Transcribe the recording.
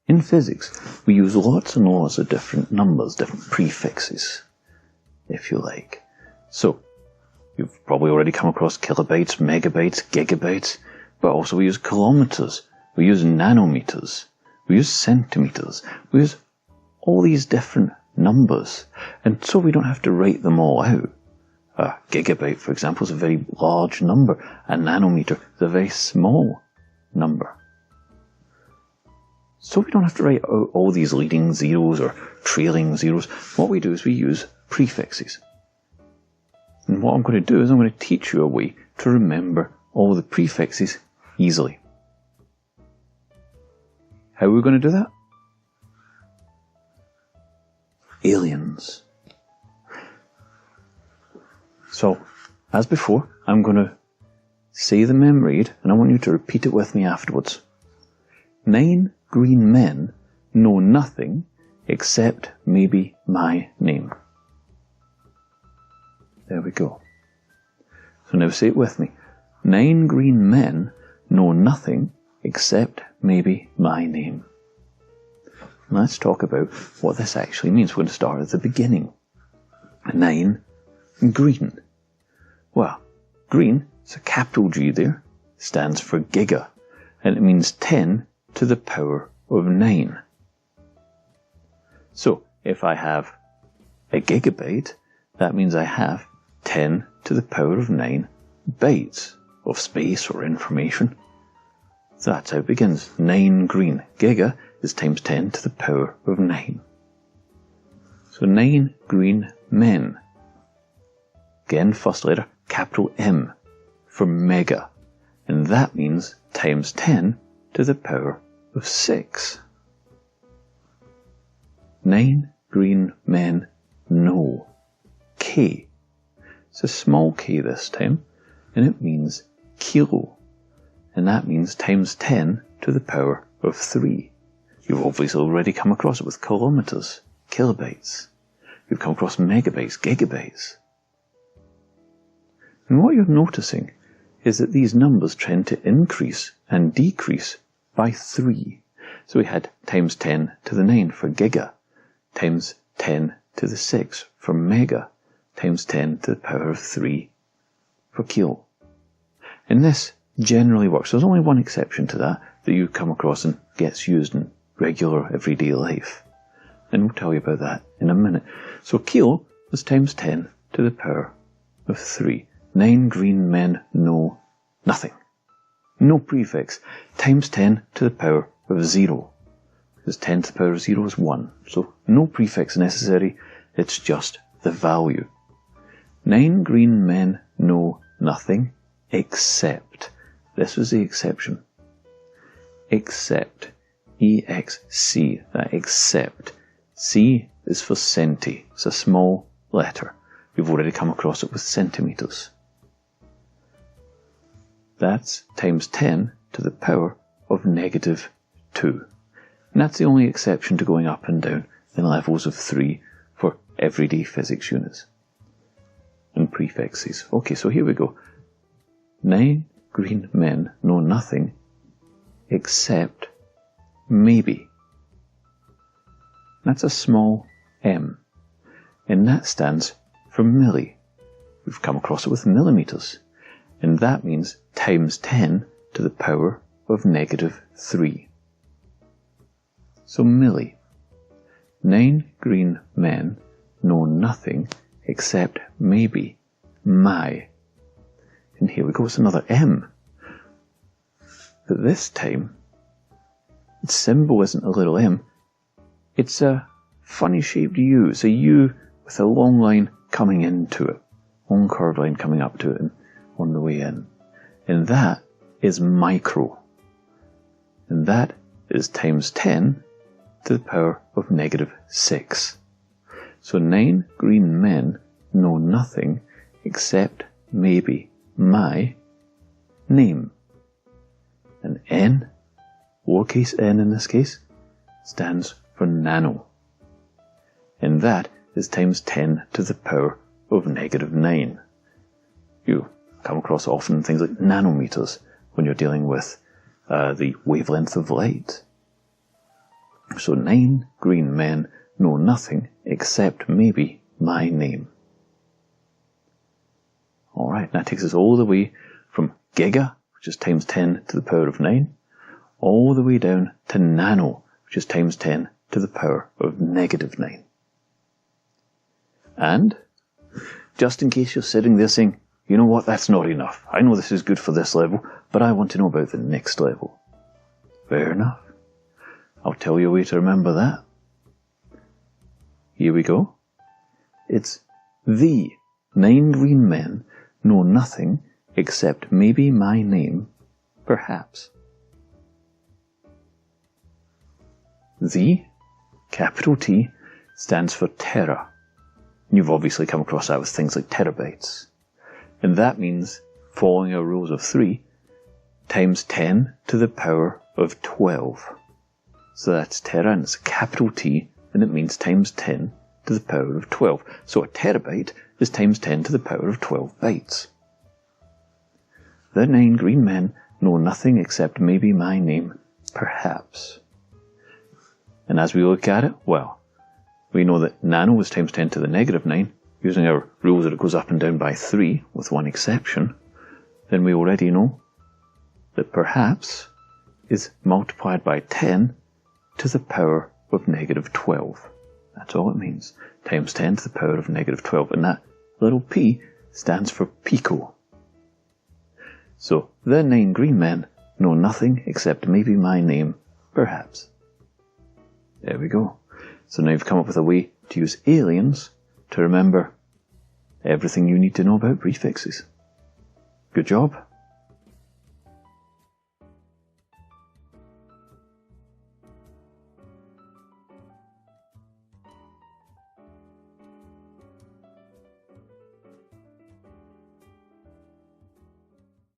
In physics, we use lots and lots of different numbers, different prefixes, if you like. So, you've probably already come across kilobytes, megabytes, gigabytes, but also we use kilometers, we use nanometers, we use centimeters, we use all these different numbers, and so we don't have to write them all out. A gigabyte, for example, is a very large number. A nanometer is a very small number. So we don't have to write out all these leading zeros or trailing zeros. What we do is we use prefixes. And what I'm going to do is I'm going to teach you a way to remember all the prefixes easily. How are we going to do that? Aliens. So, as before, I'm going to say the memory aid, and I want you to repeat it with me afterwards. 9 green men know nothing except maybe my name. There we go. So now say it with me. 9 green men know nothing except maybe my name. Let's talk about what this actually means. We're going to start at the beginning. 9 green. Well, green, it's a capital G there, stands for giga, and it means 10 to the power of 9. So, if I have a gigabyte, that means I have 10 to the power of 9 bytes of space or information. So that's how it begins. 9 green. Giga is times 10 to the power of 9. So 9 green men. Again, first letter, capital M, for mega. And that means times 10 to the power of 6. 9 green men know. K. It's a small k this time, and it means kilo. And that means times 10 to the power of 3. You've obviously already come across it with kilometers, kilobytes. You've come across megabytes, gigabytes. And what you're noticing is that these numbers tend to increase and decrease by 3. So we had times 10 to the 9 for giga, times 10 to the 6 for mega, times 10 to the power of 3 for kilo. And this generally works. There's only one exception to that you come across and gets used in regular everyday life. And we'll tell you about that in a minute. So kilo was times 10 to the power of 3. 9 green men know nothing. No prefix. Times 10 to the power of 0. Because 10 to the power of 0 is 1. So no prefix necessary. It's just the value. 9 green men know nothing except. This was the exception. Except. E-X-C. That except. C is for centi. It's a small letter. You've already come across it with centimeters. That's times 10 to the power of negative 2. And that's the only exception to going up and down in levels of 3 for everyday physics units. And prefixes. Okay, so here we go. 9 green men know nothing except maybe. That's a small m. And that stands for milli. We've come across it with millimeters. And that means times 10 to the power of negative 3. So milli. 9 green men know nothing except maybe my. And here we go, it's another m. But this time, its symbol isn't a little m. It's a funny shaped U. It's a U with a long line coming into it. Long curved line coming up to it and on the way in. And that is micro. And that is times 10 to the power of negative 6. So 9 green men know nothing except maybe my name. And N, lowercase n in this case, stands for nano. And that is times 10 to the power of negative 9. You come across often things like nanometers when you're dealing with the wavelength of light. So 9 green men know nothing except maybe my name. Alright, that takes us all the way from giga, which is times 10 to the power of 9, all the way down to nano, which is times 10 to the power of negative 9. And, just in case you're sitting there saying, you know what, that's not enough. I know this is good for this level, but I want to know about the next level. Fair enough. I'll tell you a way to remember that. Here we go. It's the 9 green men know nothing except maybe my name, perhaps. The, capital T, stands for tera. You've obviously come across that with things like terabytes. And that means, following our rules of 3, times 10 to the power of 12. So that's tera, and it's a capital T, and it means times 10 to the power of 12. So a terabyte is times 10 to the power of 12 bytes. The 9 green men know nothing except maybe my name, perhaps. And as we look at it, well, we know that nano is times 10 to the negative 9, using our rules that it goes up and down by 3, with one exception. Then we already know that perhaps is multiplied by 10 to the power of negative 12. That's all it means. Times 10 to the power of negative 12. And that little p stands for pico. So, the 9 green men know nothing except maybe my name, perhaps. There we go. So now you've come up with a way to use aliens to remember everything you need to know about prefixes. Good job.